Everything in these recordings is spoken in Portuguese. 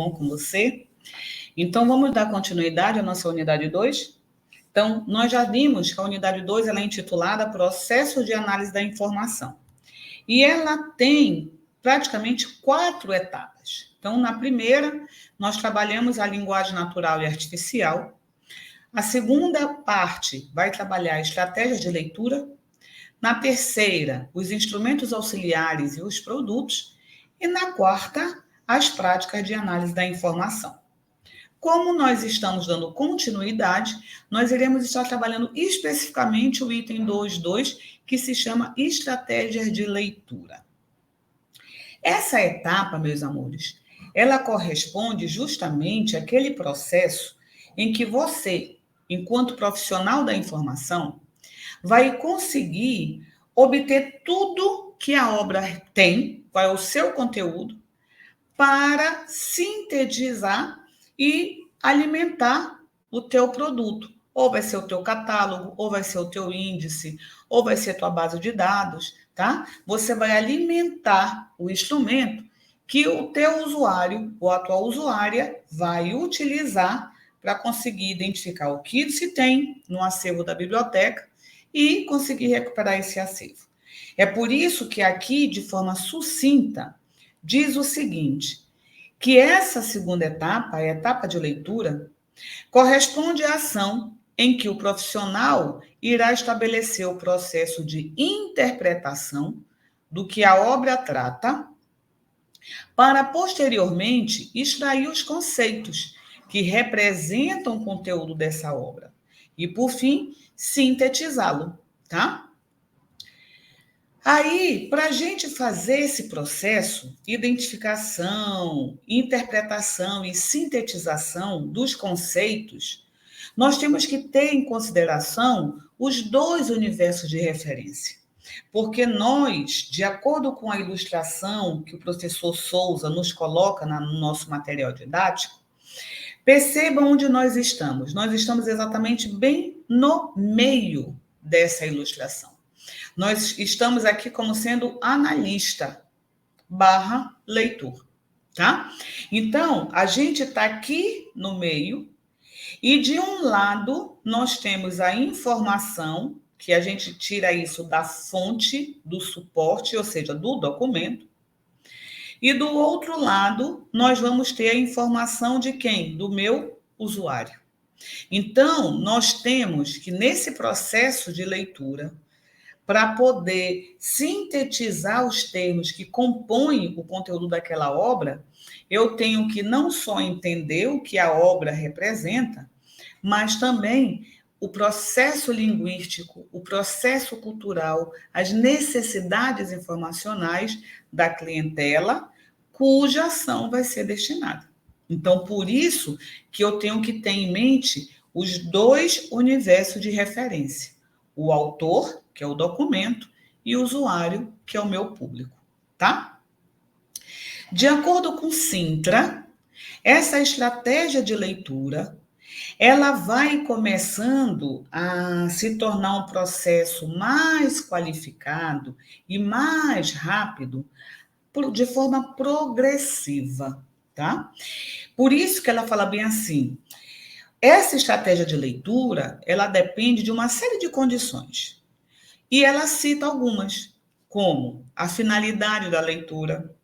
bom com você? Então, vamos dar continuidade à nossa unidade 2? Então, nós já vimos que a unidade 2 ela é intitulada Processo de Análise da Informação. E ela tem praticamente 4 etapas. Então, na primeira, nós trabalhamos a linguagem natural e artificial. A segunda parte vai trabalhar estratégias de leitura. Na terceira, os instrumentos auxiliares e os produtos. E na quarta, as práticas de análise da informação. Como nós estamos dando continuidade, nós iremos estar trabalhando especificamente o item 2.2, que se chama estratégias de leitura. Essa etapa, meus amores, ela corresponde justamente àquele processo em que você, enquanto profissional da informação, vai conseguir obter tudo que a obra tem, qual é o seu conteúdo, para sintetizar e alimentar o teu produto. Ou vai ser o teu catálogo, ou vai ser o teu índice, ou vai ser a tua base de dados, tá? Você vai alimentar o instrumento que o teu usuário ou a tua usuária vai utilizar para conseguir identificar o que se tem no acervo da biblioteca e conseguir recuperar esse acervo. É por isso que aqui, de forma sucinta, diz o seguinte, que essa segunda etapa, a etapa de leitura, corresponde à ação em que o profissional irá estabelecer o processo de interpretação do que a obra trata, para posteriormente extrair os conceitos que representam o conteúdo dessa obra e, por fim, sintetizá-lo, tá? Aí, para a gente fazer esse processo, identificação, interpretação e sintetização dos conceitos, nós temos que ter em consideração os 2 universos de referência. Porque nós, de acordo com a ilustração que o professor Souza nos coloca no nosso material didático, percebam onde nós estamos. Nós estamos exatamente bem no meio dessa ilustração. Nós estamos aqui como sendo analista / leitor, tá? Então, a gente está aqui no meio e de um lado nós temos a informação, que a gente tira isso da fonte, do suporte, ou seja, do documento. E do outro lado, nós vamos ter a informação de quem? Do meu usuário. Então, nós temos que nesse processo de leitura, para poder sintetizar os termos que compõem o conteúdo daquela obra, eu tenho que não só entender o que a obra representa, mas também o processo linguístico, o processo cultural, as necessidades informacionais da clientela, cuja ação vai ser destinada. Então, por isso que eu tenho que ter em mente os 2 universos de referência. O autor, que é o documento, e o usuário, que é o meu público, tá? De acordo com Sintra, essa estratégia de leitura, ela vai começando a se tornar um processo mais qualificado e mais rápido, de forma progressiva, tá? Por isso que ela fala bem assim, essa estratégia de leitura, ela depende de uma série de condições. E ela cita algumas, como a finalidade da leitura,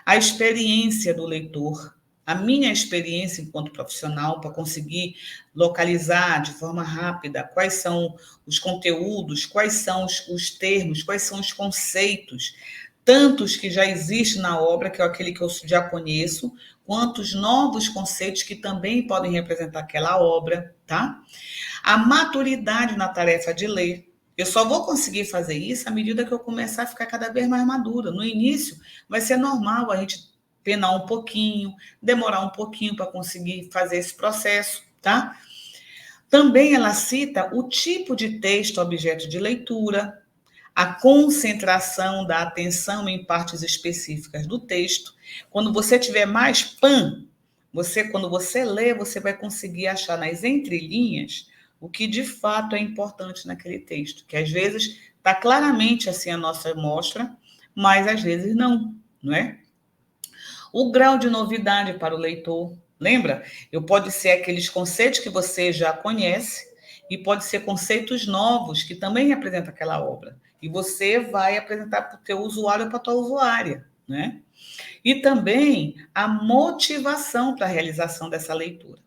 a experiência do leitor, a minha experiência enquanto profissional para conseguir localizar de forma rápida quais são os conteúdos, quais são os termos, quais são os conceitos, tantos que já existem na obra, que é aquele que eu já conheço, quantos novos conceitos que também podem representar aquela obra, tá? A maturidade na tarefa de ler. Eu só vou conseguir fazer isso à medida que eu começar a ficar cada vez mais madura. No início, vai ser normal a gente penar um pouquinho, demorar um pouquinho para conseguir fazer esse processo, tá? Também ela cita o tipo de texto objeto de leitura, a concentração da atenção em partes específicas do texto. Quando você tiver mais quando você lê, você vai conseguir achar nas entrelinhas o que de fato é importante naquele texto, que às vezes está claramente assim a nossa mostra, mas às vezes não é? O grau de novidade para o leitor. Lembra? Pode ser aqueles conceitos que você já conhece e pode ser conceitos novos que também representam aquela obra. E você vai apresentar para o teu usuário ou para a tua usuária, né? E também a motivação para a realização dessa leitura.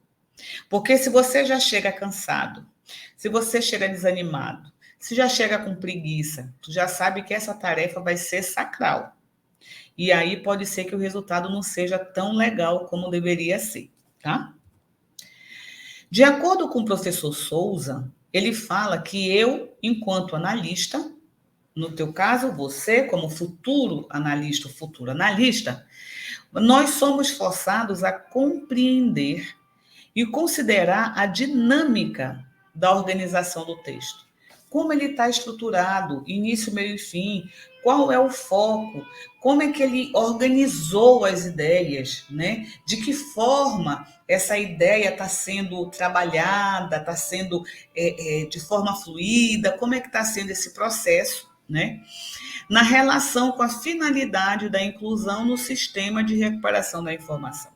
Porque se você já chega cansado, se você chega desanimado, se já chega com preguiça, tu já sabe que essa tarefa vai ser sacral. E aí pode ser que o resultado não seja tão legal como deveria ser, tá? De acordo com o professor Souza, ele fala que eu, enquanto analista, no teu caso, você como futuro analista, nós somos forçados a compreender e considerar a dinâmica da organização do texto. Como ele está estruturado, início, meio e fim, qual é o foco, como é que ele organizou as ideias, né? De que forma essa ideia está sendo trabalhada, está sendo de forma fluida, como é que está sendo esse processo, né? Na relação com a finalidade da inclusão no sistema de recuperação da informação.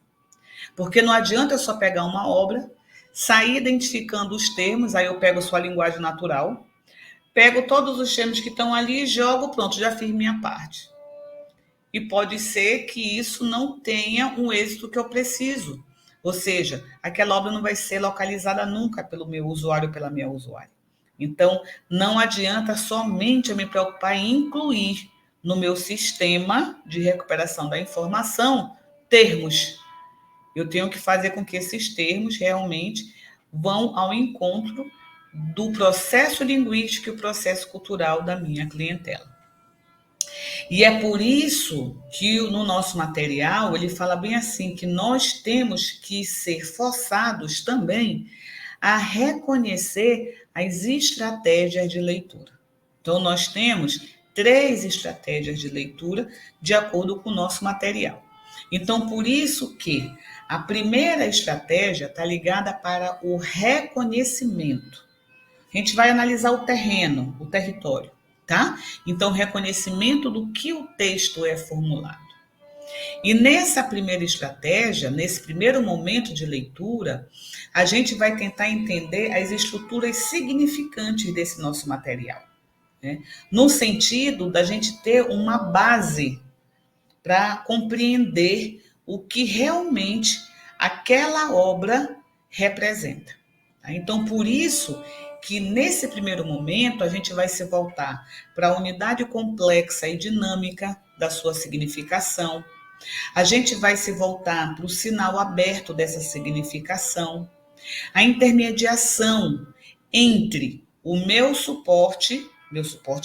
Porque não adianta eu só pegar uma obra, sair identificando os termos, aí eu pego sua linguagem natural, pego todos os termos que estão ali e jogo, pronto, já fiz minha parte. E pode ser que isso não tenha um êxito que eu preciso. Ou seja, aquela obra não vai ser localizada nunca pelo meu usuário ou pela minha usuária. Então, não adianta somente eu me preocupar em incluir no meu sistema de recuperação da informação termos. Eu tenho que fazer com que esses termos realmente vão ao encontro do processo linguístico e o processo cultural da minha clientela. E é por isso que no nosso material ele fala bem assim, que nós temos que ser forçados também a reconhecer as estratégias de leitura. Então, nós temos 3 estratégias de leitura de acordo com o nosso material. Então, por isso que a primeira estratégia está ligada para o reconhecimento. A gente vai analisar o terreno, o território, tá? Então, reconhecimento do que o texto é formulado. E nessa primeira estratégia, nesse primeiro momento de leitura, a gente vai tentar entender as estruturas significantes desse nosso material, né? No sentido da gente ter uma base para compreender o que realmente aquela obra representa. Então, por isso que nesse primeiro momento a gente vai se voltar para a unidade complexa e dinâmica da sua significação. A gente vai se voltar para o sinal aberto dessa significação, a intermediação entre o meu suporte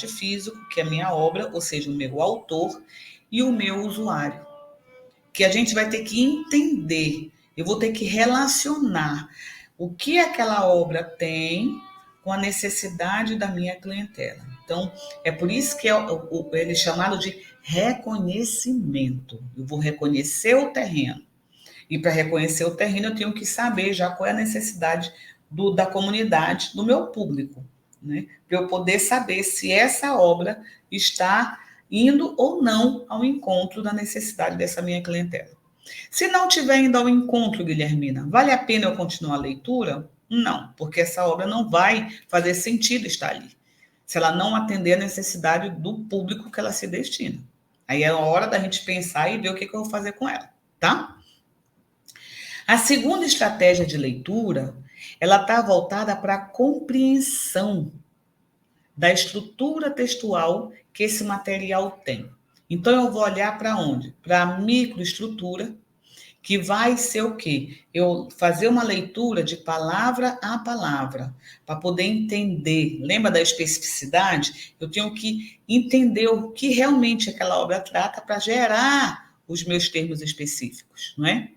físico, que é a minha obra, ou seja, o meu autor, e o meu usuário. Que a gente vai ter que entender, eu vou ter que relacionar o que aquela obra tem com a necessidade da minha clientela. Então, é por isso que ele é chamado de reconhecimento. Eu vou reconhecer o terreno. E para reconhecer o terreno, eu tenho que saber já qual é a necessidade da comunidade, do meu público, né? Para eu poder saber se essa obra está indo ou não ao encontro da necessidade dessa minha clientela. Se não estiver indo ao encontro, Guilhermina, vale a pena eu continuar a leitura? Não, porque essa obra não vai fazer sentido estar ali, se ela não atender a necessidade do público que ela se destina. Aí é a hora da gente pensar e ver o que eu vou fazer com ela, tá? A segunda estratégia de leitura, ela está voltada para a compreensão da estrutura textual que esse material tem. Então, eu vou olhar para onde? Para a microestrutura, que vai ser o quê? Eu fazer uma leitura de palavra a palavra, para poder entender. Lembra da especificidade? Eu tenho que entender o que realmente aquela obra trata para gerar os meus termos específicos, não é?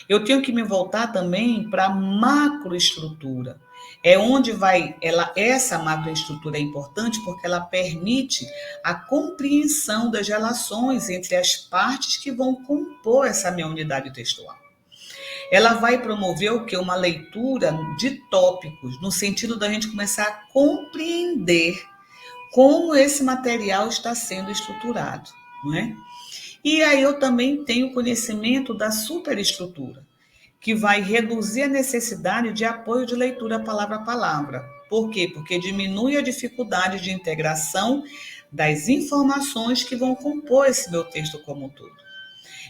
Eu tenho que me voltar também para a macroestrutura. É onde vai essa macroestrutura é importante porque ela permite a compreensão das relações entre as partes que vão compor essa minha unidade textual. Ela vai promover o quê? Uma leitura de tópicos, no sentido da gente começar a compreender como esse material está sendo estruturado, não é? E aí eu também tenho conhecimento da superestrutura, que vai reduzir a necessidade de apoio de leitura palavra a palavra. Por quê? Porque diminui a dificuldade de integração das informações que vão compor esse meu texto como um todo.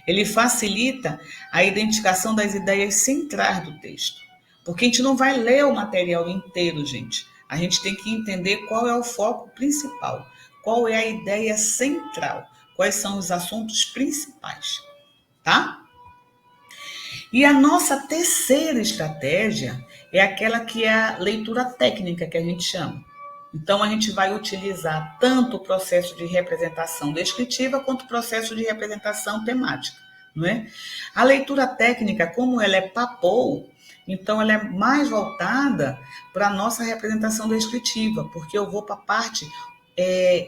Ele facilita a identificação das ideias centrais do texto. Porque a gente não vai ler o material inteiro, gente. A gente tem que entender qual é o foco principal, qual é a ideia central, quais são os assuntos principais, tá? E a nossa terceira estratégia é aquela que é a leitura técnica, que a gente chama. Então, a gente vai utilizar tanto o processo de representação descritiva quanto o processo de representação temática, não é? A leitura técnica, como ela é papou, então ela é mais voltada para a nossa representação descritiva, porque eu vou para a parte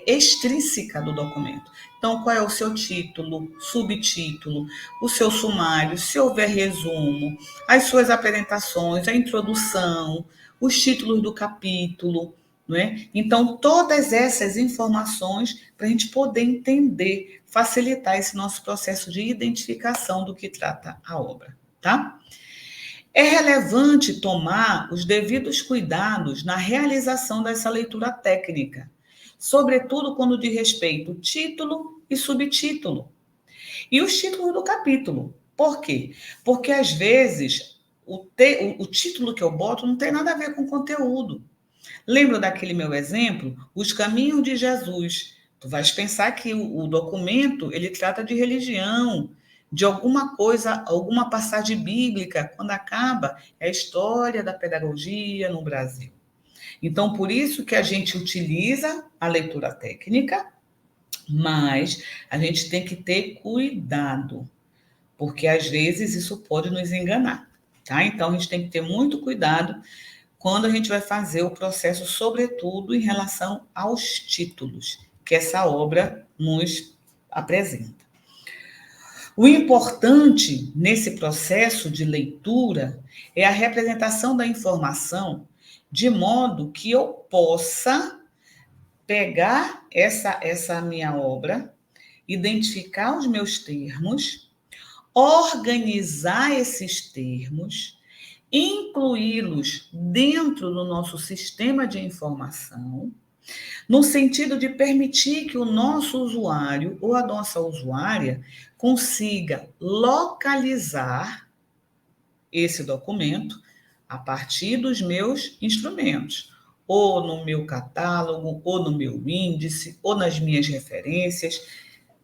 extrínseca do documento. Então, qual é o seu título, subtítulo, o seu sumário, se houver resumo, as suas apresentações, a introdução, os títulos do capítulo, não é? Então, todas essas informações para a gente poder entender, facilitar esse nosso processo de identificação do que trata a obra, tá? É relevante tomar os devidos cuidados na realização dessa leitura técnica, sobretudo quando diz respeito ao título e subtítulo. E os títulos do capítulo. Por quê? Porque, às vezes, o título que eu boto não tem nada a ver com o conteúdo. Lembra daquele meu exemplo? Os caminhos de Jesus. Tu vais pensar que o documento, ele trata de religião, de alguma coisa, alguma passagem bíblica. Quando acaba, é a história da pedagogia no Brasil. Então, por isso que a gente utiliza a leitura técnica, mas a gente tem que ter cuidado, porque às vezes isso pode nos enganar, tá? Então, a gente tem que ter muito cuidado quando a gente vai fazer o processo, sobretudo em relação aos títulos que essa obra nos apresenta. O importante nesse processo de leitura é a representação da informação de modo que eu possa pegar essa minha obra, identificar os meus termos, organizar esses termos, incluí-los dentro do nosso sistema de informação, no sentido de permitir que o nosso usuário ou a nossa usuária consiga localizar esse documento a partir dos meus instrumentos, ou no meu catálogo, ou no meu índice, ou nas minhas referências.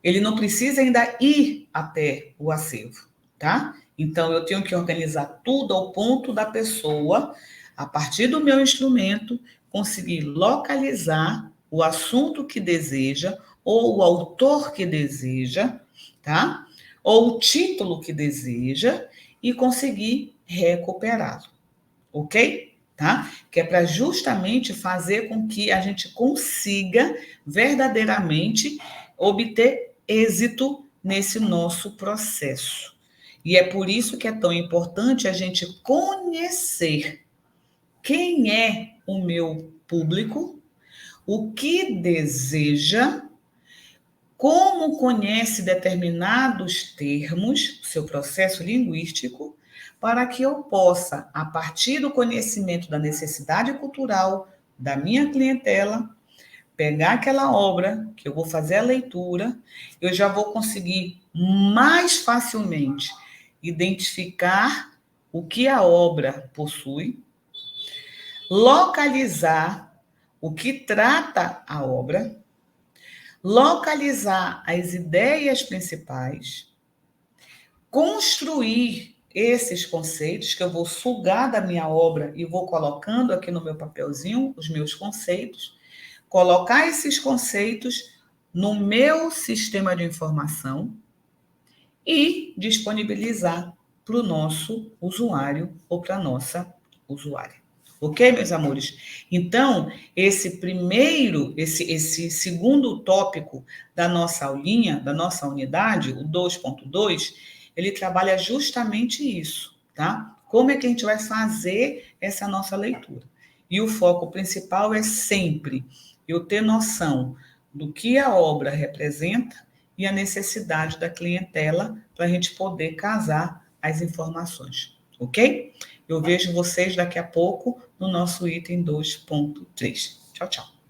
Ele não precisa ainda ir até o acervo, tá? Então, eu tenho que organizar tudo ao ponto da pessoa, a partir do meu instrumento, conseguir localizar o assunto que deseja, ou o autor que deseja, tá? Ou o título que deseja, e conseguir recuperá-lo, ok? Tá? Que é para justamente fazer com que a gente consiga verdadeiramente obter êxito nesse nosso processo. E é por isso que é tão importante a gente conhecer quem é o meu público, o que deseja, como conhece determinados termos, seu processo linguístico, para que eu possa, a partir do conhecimento da necessidade cultural da minha clientela, pegar aquela obra, que eu vou fazer a leitura, eu já vou conseguir mais facilmente identificar o que a obra possui, localizar o que trata a obra, localizar as ideias principais, construir esses conceitos que eu vou sugar da minha obra e vou colocando aqui no meu papelzinho os meus conceitos, colocar esses conceitos no meu sistema de informação e disponibilizar para o nosso usuário ou para a nossa usuária. Ok, meus amores? Então, esse segundo tópico da nossa aulinha, da nossa unidade, o 2.2, ele trabalha justamente isso, tá? Como é que a gente vai fazer essa nossa leitura? E o foco principal é sempre eu ter noção do que a obra representa e a necessidade da clientela para a gente poder casar as informações, ok? Eu vejo vocês daqui a pouco no nosso item 2.3. Tchau, tchau.